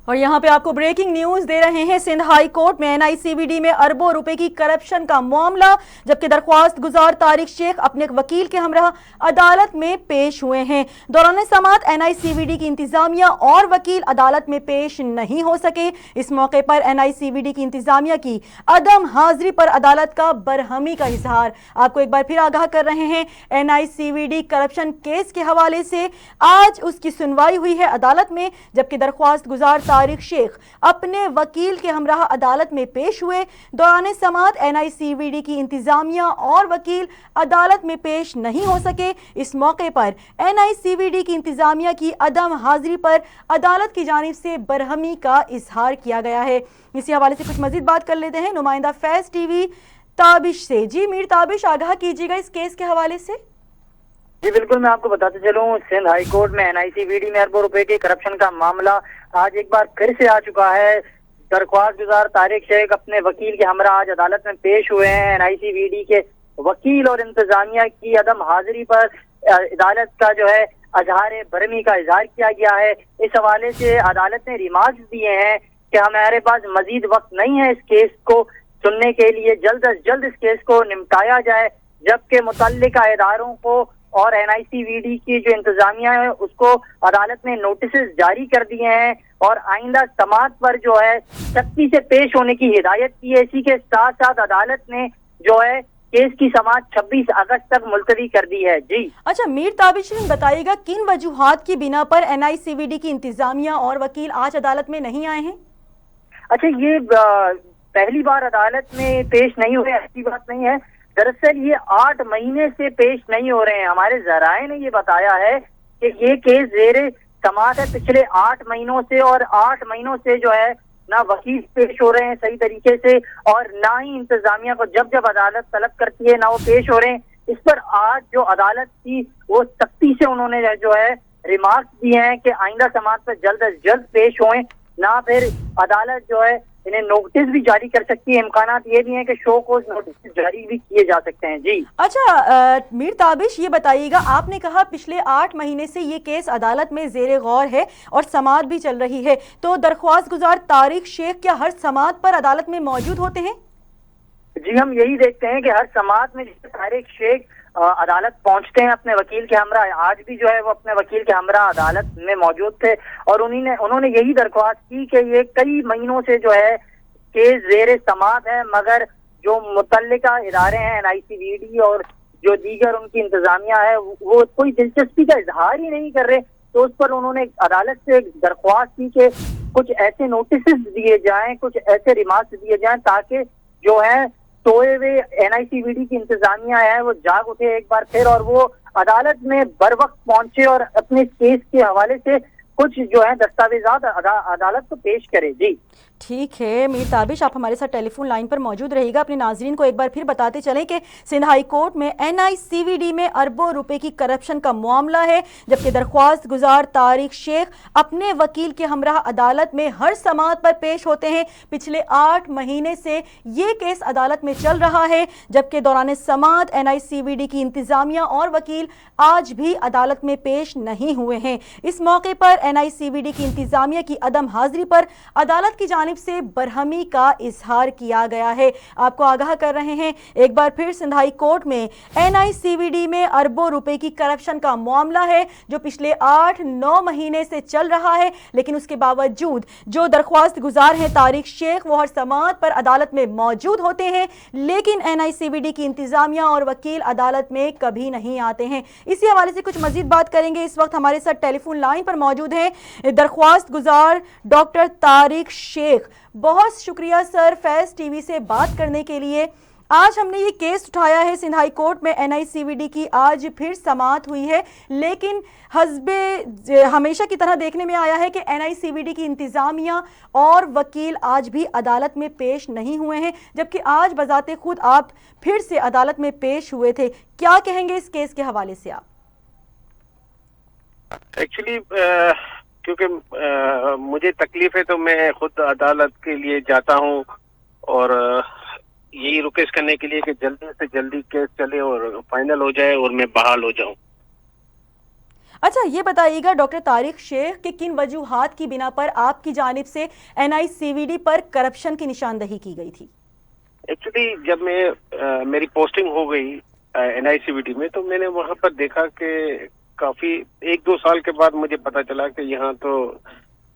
اور یہاں پہ آپ کو بریکنگ نیوز دے رہے ہیں، سندھ ہائی کورٹ میں NICVD میں اربوں روپے کی کرپشن کا معاملہ، جبکہ درخواست گزار طارق شیخ اپنے وکیل کے ہمراہ عدالت میں پیش ہوئے ہیں۔ دوران سماعت NICVD کی انتظامیہ اور وکیل عدالت میں پیش نہیں ہو سکے۔ اس موقع پر NICVD کی انتظامیہ کی عدم حاضری پر عدالت کا برہمی کا اظہار۔ آپ کو ایک بار پھر آگاہ کر رہے ہیں، NICVD کرپشن کیس کے حوالے سے آج اس کی سنوائی ہوئی ہے عدالت میں، جبکہ درخواست گزار طارق شیخ اپنے وکیل کے ہمراہ عدالت میں پیش ہوئے۔ دوران سماعت NICVD کی انتظامیہ اور وکیل عدالت میں پیش نہیں ہو سکے۔ اس موقع پر NICVD کی انتظامیہ کی عدم حاضری پر عدالت کی جانب سے برہمی کا اظہار کیا گیا ہے۔ اسی حوالے سے کچھ مزید بات کر لیتے ہیں نمائندہ فیض ٹی وی تابش سے۔ جی میر تابش، آگاہ کیجیے گا اس کیس کے حوالے سے۔ جی بالکل، میں آپ کو بتاتے چلوں، سندھ ہائی کورٹ میں NICVD میں اربوں روپے کے کرپشن کا معاملہ آج ایک بار پھر سے آ چکا ہے۔ درخواست گزار طارق شیخ اپنے وکیل کے ہمراہ آج عدالت میں پیش ہوئے ہیں۔ NICVD کے وکیل اور انتظامیہ کی عدم حاضری پر عدالت کا جو ہے اظہار برہمی کا اظہار کیا گیا ہے۔ اس حوالے سے عدالت نے ریمارکس دیے ہیں کہ ہمارے پاس مزید وقت نہیں ہے اس کیس کو سننے کے لیے، جلد از جلد اس کیس کو نمٹایا جائے، جبکہ متعلقہ اداروں کو اور NICVD کی جو انتظامیہ ہے اس کو عدالت نے نوٹسز جاری کر دیے ہیں اور آئندہ سماعت پر جو ہے سختی سے پیش ہونے کی ہدایت کی ہے۔ اسی کے ساتھ ساتھ عدالت نے جو ہے کیس کی سماعت 26 اگست تک ملتوی کر دی ہے۔ جی اچھا میر تابش، بتائیے گا کن وجوہات کی بنا پر NICVD کی انتظامیہ اور وکیل آج عدالت میں نہیں آئے ہیں؟ اچھا، یہ پہلی بار عدالت میں پیش نہیں ہوئے ایسی بات نہیں ہے۔ دراصل یہ 8 مہینے سے پیش نہیں ہو رہے ہیں۔ ہمارے ذرائع نے یہ بتایا ہے کہ یہ کیس زیر سماعت ہے پچھلے 8 مہینوں سے، اور 8 مہینوں سے جو ہے نہ وکیل پیش ہو رہے ہیں صحیح طریقے سے، اور نہ ہی انتظامیہ کو جب عدالت طلب کرتی ہے نہ وہ پیش ہو رہے ہیں۔ اس پر آج جو عدالت تھی وہ سختی سے انہوں نے جو ہے ریمارکس دیے ہیں کہ آئندہ سماعت پر جلد از جلد پیش ہوئیں، نہ پھر عدالت جو ہے انہیں نوٹس بھی جاری کر سکتی ہے۔ امکانات یہ بھی ہیں کہ شو کوز نوٹس جاری بھی کیے جا سکتے ہیں۔ جی اچھا میر تابش، یہ بتائیے گا، آپ نے کہا پچھلے 8 مہینے سے یہ کیس عدالت میں زیر غور ہے اور سماعت بھی چل رہی ہے، تو درخواست گزار طارق شیخ کیا ہر سماعت پر عدالت میں موجود ہوتے ہیں؟ جی، ہم یہی دیکھتے ہیں کہ ہر سماعت میں جس طارق شیخ عدالت پہنچتے ہیں اپنے وکیل کے ہمراہ، آج بھی جو ہے وہ اپنے وکیل کے ہمراہ عدالت میں موجود تھے، اور انہوں نے یہی درخواست کی کہ یہ کئی مہینوں سے جو ہے کیس زیر سماعت ہے، مگر جو متعلقہ ادارے ہیں NICVD اور جو دیگر ان کی انتظامیہ ہے وہ کوئی دلچسپی کا اظہار ہی نہیں کر رہے، تو اس پر انہوں نے عدالت سے درخواست کی کہ کچھ ایسے نوٹسز دیے جائیں، کچھ ایسے ریمارکس دیے جائیں تاکہ جو ہے سوئے ہوئے NICVD کی انتظامیہ ہے وہ جاگ اٹھے ایک بار پھر، اور وہ عدالت میں بر وقت پہنچے اور اپنے کیس کے حوالے سے کچھ جو ہے دستاویزات عدالت کو پیش کرے۔ جی ٹھیک ہے میر تابش، آپ ہمارے ساتھ ٹیلی فون لائن پر موجود رہے گا۔ اپنے ناظرین کو ایک بار پھر بتاتے چلیں کہ سندھ ہائی کورٹ میں NICVD میں اربوں روپے کی کرپشن کا معاملہ ہے، جبکہ درخواست گزار طارق شیخ اپنے وکیل کے ہمراہ عدالت میں ہر سماعت پر پیش ہوتے ہیں۔ پچھلے 8 مہینے سے یہ کیس عدالت میں چل رہا ہے، جبکہ دوران سماعت NICVD کی انتظامیہ اور وکیل آج بھی عدالت میں پیش نہیں ہوئے ہیں۔ اس موقع پر NICVD کی انتظامیہ کی عدم حاضری پر عدالت کی جانب سے برہمی کا اظہار کیا گیا ہے۔ آپ کو آگاہ کر رہے ہیں ایک بار پھر، سندھ ہائی کورٹ میں NICVD میں اربوں روپے کی کرپشن کا معاملہ ہے جو پچھلے 8-9 مہینے سے چل رہا ہے، لیکن اس کے باوجود جو درخواست گزار ہیں طارق شیخ وہ ہر سماعت پر عدالت میں موجود ہوتے ہیں، لیکن NICVD کی انتظامیہ اور وکیل عدالت میں کبھی نہیں آتے ہیں۔ اسی حوالے سے کچھ مزید بات کریں گے۔ اس وقت ہمارے ساتھ ٹیلی فون لائن پر موجود ہیں درخواست گزار ڈاکٹر طارق شیخ۔ بہت شکریہ سر فیض ٹی وی سے بات کرنے کے لیے۔ آج ہم نے یہ کیس اٹھایا ہے سندھ ہائی کورٹ میں، NICVD کی آج پھر سماعت ہوئی ہے، لیکن حسب ہمیشہ کی طرح دیکھنے میں آیا ہے کہ NICVD کی انتظامیہ اور وکیل آج بھی عدالت میں پیش نہیں ہوئے ہیں، جبکہ آج بذات خود آپ پھر سے عدالت میں پیش ہوئے تھے۔ کیا کہیں گے اس کیس کے حوالے سے آپ؟ ایکچولی کیونکہ مجھے تکلیف ہے تو میں خود عدالت کے لیے جاتا ہوں، اور یہی ریکویسٹ کرنے کے لیے کہ جلدی سے جلدی کیس چلے اور فائنل ہو جائے اور میں بحال ہو جاؤں۔ اچھا یہ بتائیے گا ڈاکٹر طارق شیخ کہ کن وجوہات کی بنا پر آپ کی جانب سے NICVD پر کرپشن کی نشاندہی کی گئی تھی؟ ایکچولی جب میری پوسٹنگ ہو گئی NICVD میں تو میں نے وہاں پر دیکھا کہ کافی 1-2 سال کے بعد مجھے پتا چلا کہ یہاں تو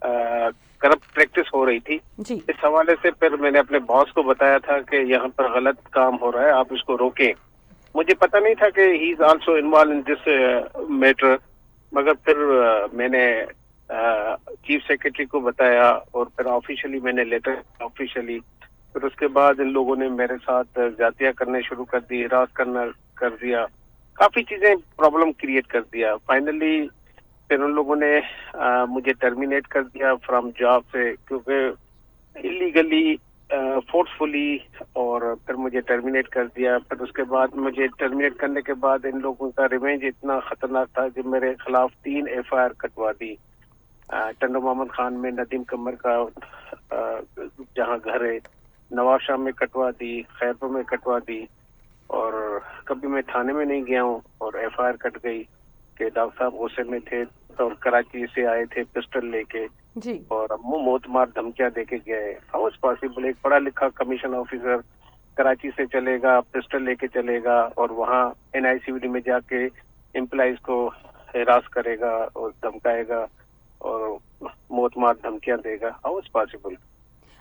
کرپٹ پریکٹس ہو رہی تھی. جی اس حوالے سے پھر میں نے اپنے باس کو بتایا تھا کہ یہاں پر غلط کام ہو رہا ہے, آپ اس کو روکیں. مجھے پتا نہیں تھا کہ he is also involve in this matter, مگر پھر میں نے چیف سیکرٹری کو بتایا اور پھر آفیشلی میں نے لیٹر آفیشلی, پھر اس کے بعد ان لوگوں نے میرے ساتھ زیادتیاں کرنے شروع کر دی, ہراس کرنا کر دیا, کافی چیزیں پرابلم کریٹ کر دیا. فائنلی پھر ان لوگوں نے مجھے ٹرمینیٹ کر دیا فرام جاب سے, کیونکہ انلیگلی فورسفلی, اور پھر مجھے ٹرمینیٹ کر دیا. پھر اس کے بعد مجھے ٹرمینیٹ کرنے کے بعد ان لوگوں کا ریونج اتنا خطرناک تھا کہ میرے خلاف 3 FIR کٹوا دی. ٹنڈو محمد خان میں ندیم قمر کا جہاں گھر ہے, نواب شاہ میں کٹوا دی, خیرپور میں کٹوا دی, اور کبھی میں تھانے میں نہیں گیا ہوں اور FIR کٹ گئی کہ ڈاکٹر صاحب غصے میں تھے اور کراچی سے آئے تھے پسٹل لے کے جی اور موت مار دھمکیاں دے کے گئے. ہاؤ از پاسبل ایک پڑھا لکھا کمیشن آفیسر کراچی سے چلے گا, پسٹل لے کے چلے گا اور وہاں NICVD میں جا کے امپلائیز کو ہراس کرے گا اور دھمکائے گا اور موت مار دھمکیاں دے گا. How is possible.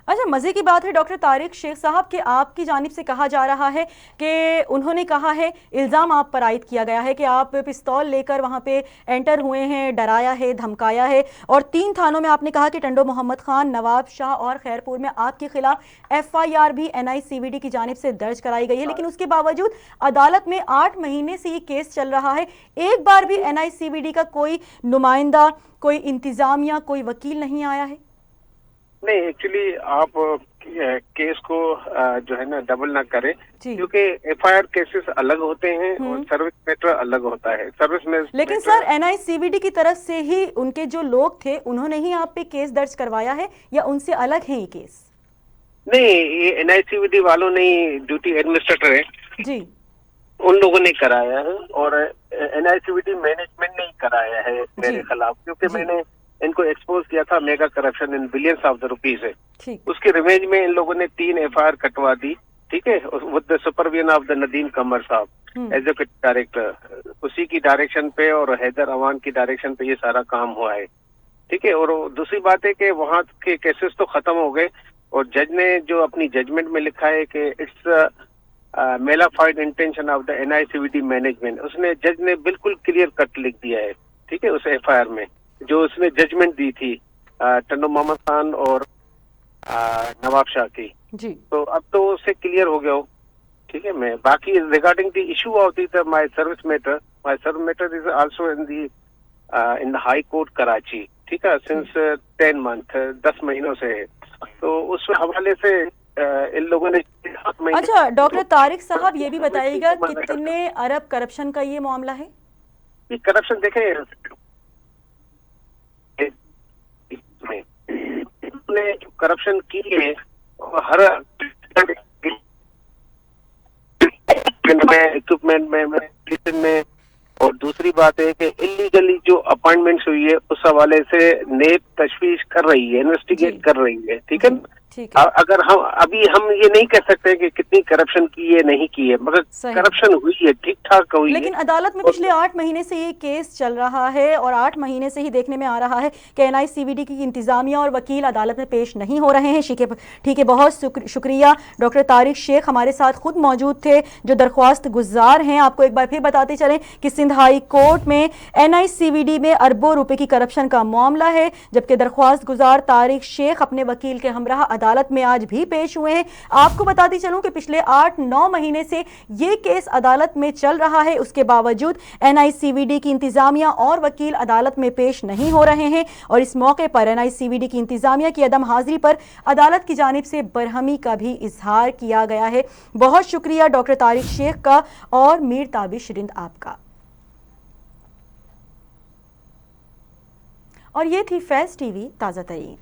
اچھا مزے کی بات ہے ڈاکٹر طارق شیخ صاحب کہ آپ کی جانب سے کہا جا رہا ہے کہ انہوں نے کہا ہے, الزام آپ پر عائد کیا گیا ہے کہ آپ پستول لے کر وہاں پہ انٹر ہوئے ہیں, ڈرایا ہے, دھمکایا ہے, اور 3 تھانوں میں آپ نے کہا کہ ٹنڈو محمد خان, نواب شاہ اور خیرپور میں آپ کے خلاف FIR بھی NICVD کی جانب سے درج کرائی گئی ہے. لیکن اس کے باوجود عدالت میں 8 مہینے سے یہ کیس چل رہا ہے, ایک بار بھی NICVD کا کوئی نمائندہ, کوئی انتظامیہ, کوئی وکیل نہیں آیا ہے. نہیں, ایکچولی آپ کیس کو جو ہے نا ڈبل نہ کریں, کیونکہ FIR کیسز الگ ہوتے ہیں اور سروس میٹر الگ ہوتا ہے. سروس میں لیکن سر NICVD کی طرف سے ہی ان کے جو لوگ تھے انہوں نے ہی آپ پہ کیس درج کروایا ہے یا ان سے الگ ہے یہ کیس؟ نہیں, یہ NICVD والوں نے ڈیوٹی ایڈمنسٹریٹر ہے جی, ان لوگوں نے کرایا ہے, اور NICVD مینجمنٹ نے کرایا ہے میرے خلاف, کیونکہ میں نے ان کو ایکسپوز کیا تھا mega corruption in billions of the rupees ہے. اس کے ریونج میں ان لوگوں نے 3 FIR کٹوا دی, ٹھیک ہے, with the supervision of the Nadeem Qamar صاحب ایگزیکٹو ڈائریکٹر, اسی کی ڈائریکشن پہ اور حیدر اوان کی ڈائریکشن پہ یہ سارا کام ہوا ہے, ٹھیک ہے. اور دوسری بات ہے کہ وہاں کے کیسز تو ختم ہو گئے, اور جج نے جو اپنی ججمنٹ میں لکھا ہے کہ it's mala fide intention of the NICVD management, اس نے جج نے بالکل کلیئر کٹ لکھ دیا ہے, ٹھیک ہے, اس FIR میں جو اس نے ججمنٹ دی تھی ٹنڈو محمد خان اور نواب شاہ کی. جی تو اب تو اس سے کلیئر ہو گیا ہو, ٹھیک ہے. میں باقی regarding the issue of the my service matter is also in the high court Karachi, ٹھیک ہے, سنس 10 months 10 مہینوں سے ہے. تو اس حوالے سے ان لوگوں نے. اچھا ڈاکٹر طارق صاحب یہ بھی بتائیے گا کتنے ارب کرپشن کا یہ معاملہ ہے؟ یہ کرپشن دیکھیں نے جو کرپشن کی ہے ہر اکوپمنٹ میں, اور دوسری بات ہے کہ انلیگلی جو اپائنٹمنٹس ہوئی ہے اس حوالے سے نیب تشویش کر رہی ہے, انویسٹیگیٹ کر رہی ہے, ٹھیک ہے. اگر ہم یہ نہیں کہہ سکتے کہ کتنی کرپشن کی ہے نہیں کی ہے, مگر کرپشن ہوئی ہے, ٹھیک ٹھاک ہوئی ہے. لیکن عدالت میں پچھلے 8 مہینے سے یہ کیس چل رہا ہے, اور 8 مہینے سے ہی دیکھنے میں آ رہا ہے کہ NICVD کی انتظامیہ اور وکیل عدالت میں پیش نہیں ہو رہے ہیں. ٹھیک ہے, بہت شکریہ. ڈاکٹر طارق شیخ ہمارے ساتھ خود موجود تھے جو درخواست گزار ہیں. آپ کو ایک بار پھر بتاتے چلیں کہ سندھ ہائی کورٹ میں NICVD میں اربوں روپے کی کرپشن کا معاملہ ہے, جبکہ درخواست گزار طارق شیخ اپنے وکیل کے ہمراہ عدالت میں آج بھی پیش ہوئے ہیں. آپ کو بتاتی چلوں کہ پچھلے 8-9 مہینے سے یہ کیس عدالت میں چل رہا ہے, اس کے باوجود NICVD کی انتظامیہ اور وکیل عدالت میں پیش نہیں ہو رہے ہیں, اور اس موقع پر NICVD کی انتظامیہ کی عدم حاضری پر عدالت کی جانب سے برہمی کا بھی اظہار کیا گیا ہے. بہت شکریہ ڈاکٹر طارق شیخ کا اور میر تابش رند آپ کا. اور یہ تھی فیض ٹی وی تازہ ترین.